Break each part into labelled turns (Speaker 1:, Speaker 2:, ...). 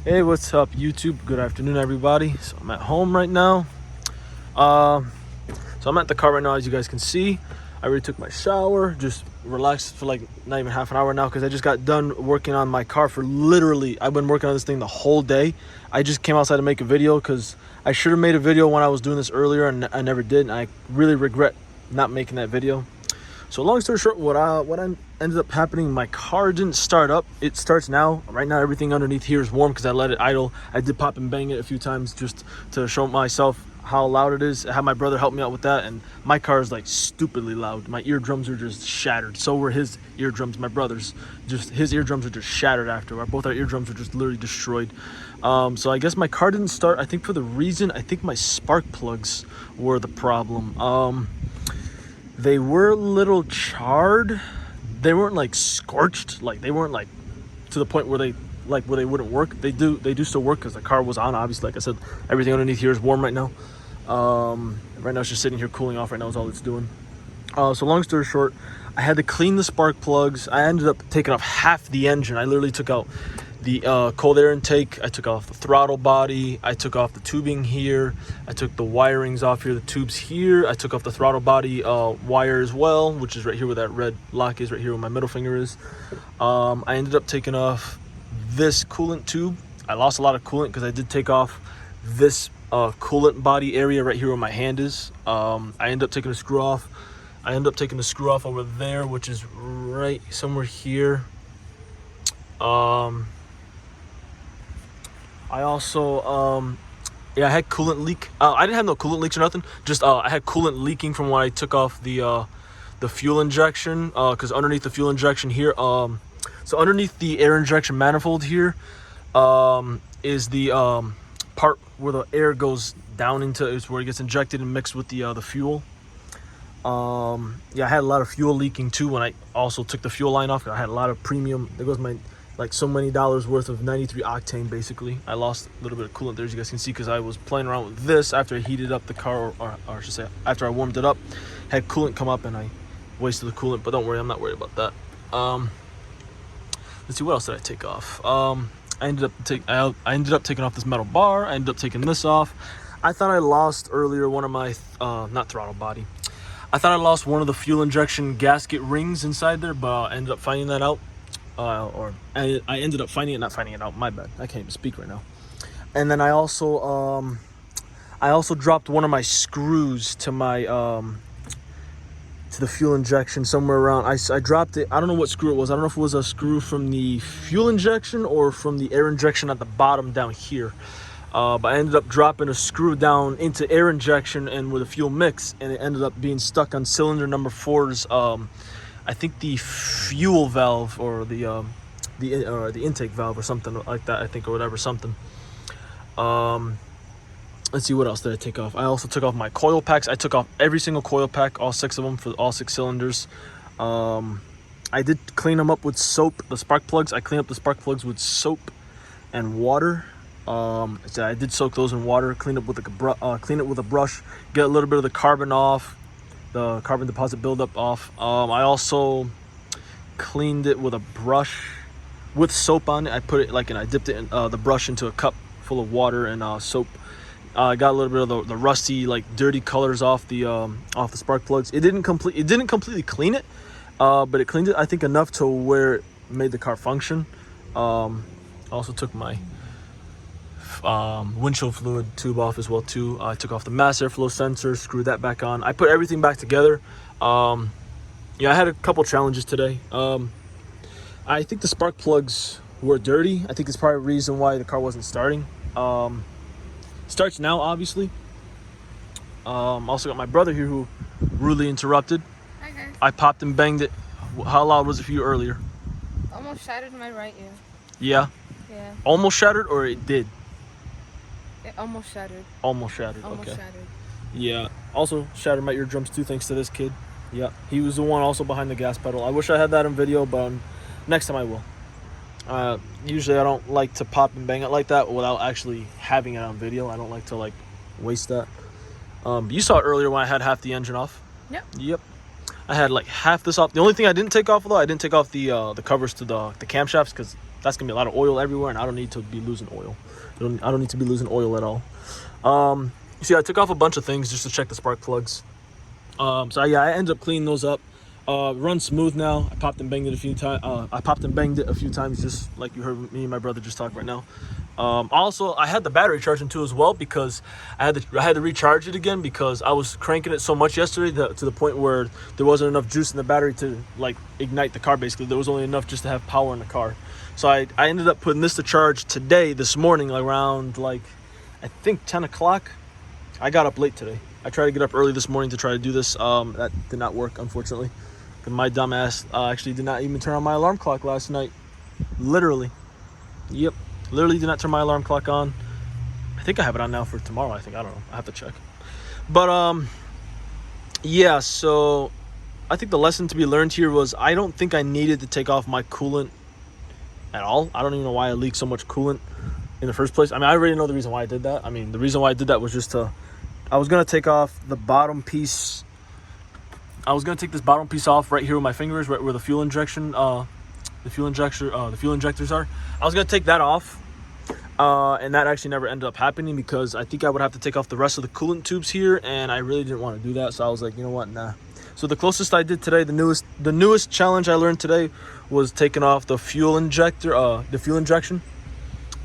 Speaker 1: Hey, what's up, YouTube? Good afternoon, everybody. So I'm at home right now. So I'm at the car right now, as you guys can see. I already took my shower, just relaxed for like not even half an hour now because I just got done working on my car for literally, I've been working on this thing the whole day. I just came outside to make a video because I should have made a video when I was doing this earlier and I never did, and I really regret not making that video. So long story short, what ended up happening, my car didn't start up. It starts now. Right now, everything underneath here is warm because I let it idle. I did pop and bang it a few times just to show myself how loud it is. I had my brother help me out with that, and my car is like stupidly loud. My eardrums are just shattered. So were his eardrums, my brother's. Just his eardrums are just shattered after. Both our eardrums were just literally destroyed. So I guess my car didn't start. I think for the reason, I think my spark plugs were the problem. They were a little charred. They weren't like scorched, like they weren't like to the point where they wouldn't work. They do still work because the car was on. Obviously, like I said, everything underneath here is warm right now. Right now it's just sitting here cooling off right now is all it's doing. So long story short, I had to clean the spark plugs. I ended up taking off half the engine. I literally took out the cold air intake. I took off the throttle body. I took off the tubing here. I took the wirings off here, the tubes here. I took off the throttle body wire as well, which is right here where that red lock is, right here where my middle finger is. I ended up taking off this coolant tube. I lost a lot of coolant because I did take off this coolant body area right here where my hand is. I ended up taking the screw off. I ended up taking the screw off over there, which is right somewhere here. I also, I had coolant leak. I didn't have no coolant leaks or nothing. Just I had coolant leaking from when I took off the fuel injection. Because underneath the fuel injection here, so underneath the air injection manifold here, is the part where the air goes down into, is where it gets injected and mixed with the fuel. I had a lot of fuel leaking too when I also took the fuel line off. I had a lot of premium. There goes my like so many dollars worth of 93 octane. Basically, I lost a little bit of coolant there, as you guys can see, because I was playing around with this after I heated up the car, or I should say after I warmed it up. Had coolant come up and I wasted the coolant, but don't worry, I'm not worried about that. Let's see, what else did I take off? I ended up taking off this metal bar. I ended up taking this off. I thought I lost earlier one of my not throttle body. I thought I lost one of the fuel injection gasket rings inside there, but I ended up finding that out. I ended up not finding it out, my bad. I can't even speak right now. And then I also dropped one of my screws to my to the fuel injection somewhere around. I dropped it. I don't know what screw it was. I don't know if it was a screw from the fuel injection or from the air injection at the bottom down here. But I ended up dropping a screw down into air injection and with a fuel mix, and it ended up being stuck on cylinder number 4's I think the fuel valve, or the intake valve or something like that, I think, or whatever, something. Let's see, what else did I take off? I also took off my coil packs. I took off every single coil pack, all 6 of them, for all 6 cylinders. I did clean them up with soap. The spark plugs, I cleaned up the spark plugs with soap and water. So I did soak those in water, clean it with a brush, get a little bit of the carbon off, the carbon deposit buildup off. I also cleaned it with a brush with soap on it. I put it I dipped it in the brush into a cup full of water and soap. I got a little bit of the rusty, like dirty colors off the spark plugs. It didn't completely clean it, but it cleaned it, I think, enough to where it made the car function. I also took my windshield fluid tube off as well too. I took off the mass airflow sensor, screwed that back on. I put everything back together. I had a couple challenges today. I think the spark plugs were dirty. I think it's probably a reason why the car wasn't starting. Starts now, obviously. Also got my brother here who rudely interrupted.
Speaker 2: Hi guys.
Speaker 1: I popped and banged it. How loud was it for you earlier?
Speaker 2: Almost shattered my right ear.
Speaker 1: Yeah?
Speaker 2: Yeah.
Speaker 1: Almost shattered, or it did?
Speaker 2: It almost shattered.
Speaker 1: Almost shattered.
Speaker 2: Almost
Speaker 1: okay.
Speaker 2: shattered.
Speaker 1: Yeah. Also shattered my eardrums too, thanks to this kid. Yeah. He was the one also behind the gas pedal. I wish I had that in video, but next time I will. Usually I don't like to pop and bang it like that without actually having it on video. I don't like to waste that. You saw it earlier when I had half the engine off. Yep. I had like half this off. The only thing I didn't take off, though, I didn't take off the covers to the camshafts, because that's gonna be a lot of oil everywhere, and I don't need to be losing oil. I don't need to be losing oil at all. You see, I took off a bunch of things just to check the spark plugs. So yeah, I ended up cleaning those up. Run smooth now. I popped and banged it a few times, just like you heard me and my brother just talk right now. Also, I had the battery charging too as well, because I had to recharge it again, because I was cranking it so much yesterday to the point where there wasn't enough juice in the battery to like ignite the car. Basically, there was only enough just to have power in the car. So I ended up putting this to charge this morning, around like I think 10 o'clock. I got up late today. I tried to get up early this morning to try to do this. That did not work, unfortunately. My dumb ass actually did not even turn on my alarm clock last night. Literally. Yep. Literally did not turn my alarm clock on. I think I have it on now for tomorrow. I don't know. I have to check. But yeah, so I think the lesson to be learned here was I don't think I needed to take off my coolant at all. I don't even know why I leaked so much coolant in the first place. I mean, I already know the reason why I did that. I mean, the reason why I did that was just I was gonna take off the bottom piece. I was gonna take this bottom piece off right here with my fingers, right where the fuel injectors are. I was gonna take that off, and that actually never ended up happening, because I think I would have to take off the rest of the coolant tubes here, and I really didn't want to do that. So I was like, you know what, nah. So the closest I did today, the newest challenge I learned today, was taking off the fuel injection.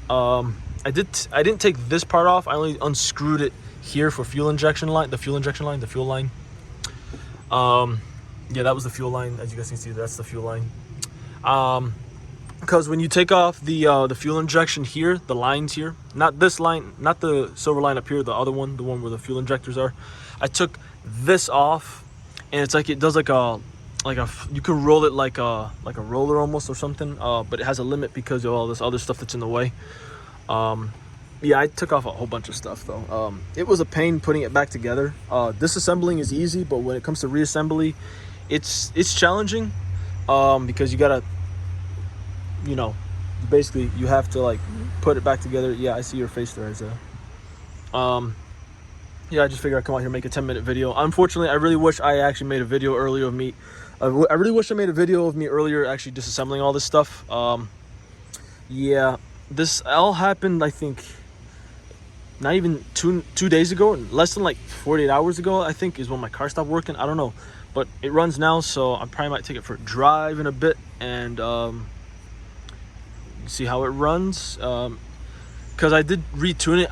Speaker 1: I didn't take this part off. I only unscrewed it here for the fuel line. Yeah, that was the fuel line. As you guys can see, that's the fuel line. Because when you take off the fuel injection here, the lines here, not this line, not the silver line up here, the other one, the one where the fuel injectors are, I took this off, and it's like it does like a you can roll it like a roller almost or something, but it has a limit because of all this other stuff that's in the way. Yeah, I took off a whole bunch of stuff though. It was a pain putting it back together. Disassembling is easy, but when it comes to reassembly, it's challenging, because you gotta, you know, basically you have to like put it back together. Yeah, I see your face there, Isaiah. Yeah, I just figured I'd come out here and make a 10-minute video. Unfortunately, I really wish I actually made a video earlier of me. I really wish I made a video of me earlier actually disassembling all this stuff. Yeah, this all happened, I think, not even two days ago, less than like 48 hours ago, I think, is when my car stopped working. I don't know, but it runs now, so I probably might take it for a drive in a bit and see how it runs. Because I did retune it.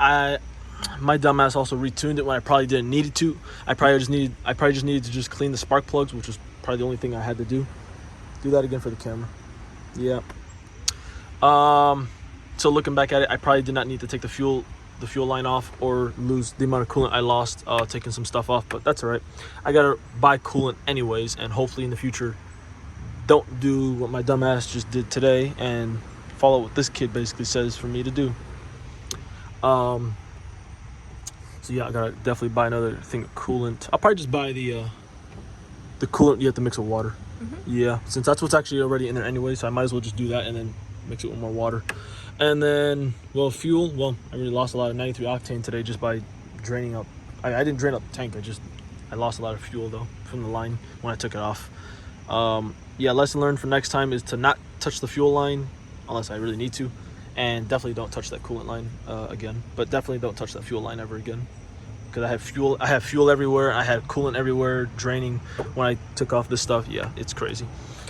Speaker 1: My dumbass also retuned it when I probably didn't need it to. I probably just needed to just clean the spark plugs, which was probably the only thing I had to do. Do that again for the camera. Yeah. So looking back at it, I probably did not need to take the fuel line off or lose the amount of coolant I lost taking some stuff off, but that's all right. I gotta buy coolant anyways, and hopefully in the future don't do what my dumbass just did today and follow what this kid basically says for me to do. So yeah, I gotta definitely buy another thing of coolant. I'll probably just buy the coolant you have to mix with water. Yeah, since that's what's actually already in there anyway, so I might as well just do that and then mix it with more water. And then, well, fuel. Well, I really lost a lot of 93 octane today just by draining up. I didn't drain up the tank. I lost a lot of fuel though from the line when I took it off. Yeah, lesson learned for next time is to not touch the fuel line unless I really need to, and definitely don't touch that coolant line again. But definitely don't touch that fuel line ever again, because I have fuel everywhere. I had coolant everywhere draining when I took off this stuff. Yeah, it's crazy.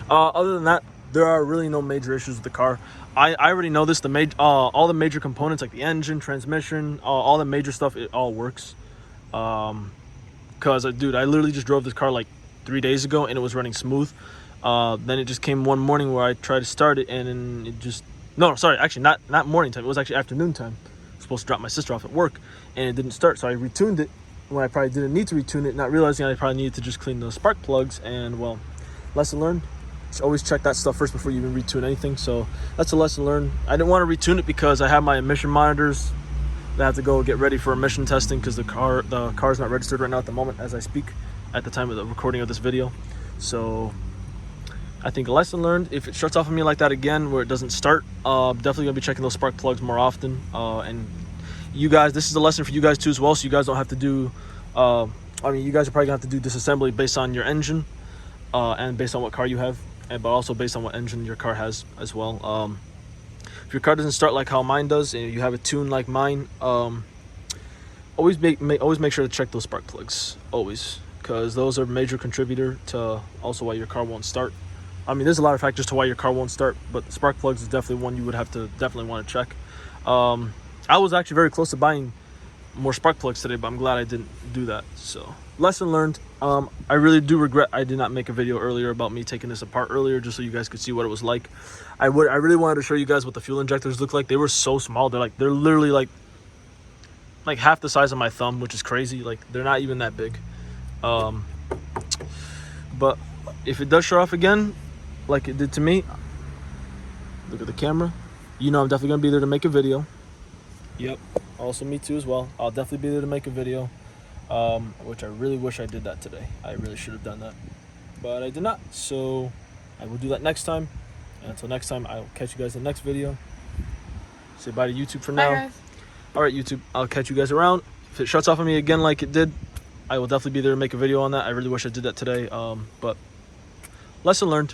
Speaker 1: Other than that, there are really no major issues with the car. I already know this. All the major components, like the engine, transmission, all the major stuff, it all works. Cause dude, I literally just drove this car like 3 days ago and it was running smooth. Then it just came one morning where I tried to start it and it just actually not morning time. It was actually afternoon time. I was supposed to drop my sister off at work and it didn't start. So I retuned it when I probably didn't need to retune it, not realizing I probably needed to just clean the spark plugs. And well, lesson learned. Always check that stuff first before you even retune anything. So that's a lesson learned. I didn't want to retune it because I have my emission monitors that have to go get ready for emission testing, because the car's not registered right now at the moment as I speak, at the time of the recording of this video. So I think a lesson learned. If it shuts off on me like that again where it doesn't start, definitely gonna be checking those spark plugs more often. And you guys, this is a lesson for you guys too as well, so you guys don't have to do you guys are probably gonna have to do disassembly based on your engine and based on what car you have, but also based on what engine your car has as well. If your car doesn't start like how mine does, and you have it tuned like mine, always make sure to check those spark plugs, always, because those are a major contributor to also why your car won't start. I mean, there's a lot of factors to why your car won't start, but the spark plugs is definitely one you would have to definitely want to check. I was actually very close to buying more spark plugs today, but I'm glad I didn't do that. So lesson learned. I really do regret I did not make a video earlier about me taking this apart earlier, just so you guys could see what it was like. I really wanted to show you guys what the fuel injectors look like. They were so small. They're literally like half the size of my thumb, which is crazy. Like, they're not even that big. But if it does shut off again like it did to me, look at the camera, you know I'm definitely gonna be there to make a video. Yep, also me too as well. I'll definitely be there to make a video, which I really wish I did that today. I really should have done that, but I did not, so I will do that next time. And until next time, I'll catch you guys in the next video. Say bye to YouTube for now.
Speaker 2: Bye, guys.
Speaker 1: All right, YouTube, I'll catch you guys around. If it shuts off on me again like it did, I will definitely be there to make a video on that. I really wish I did that today, but lesson learned.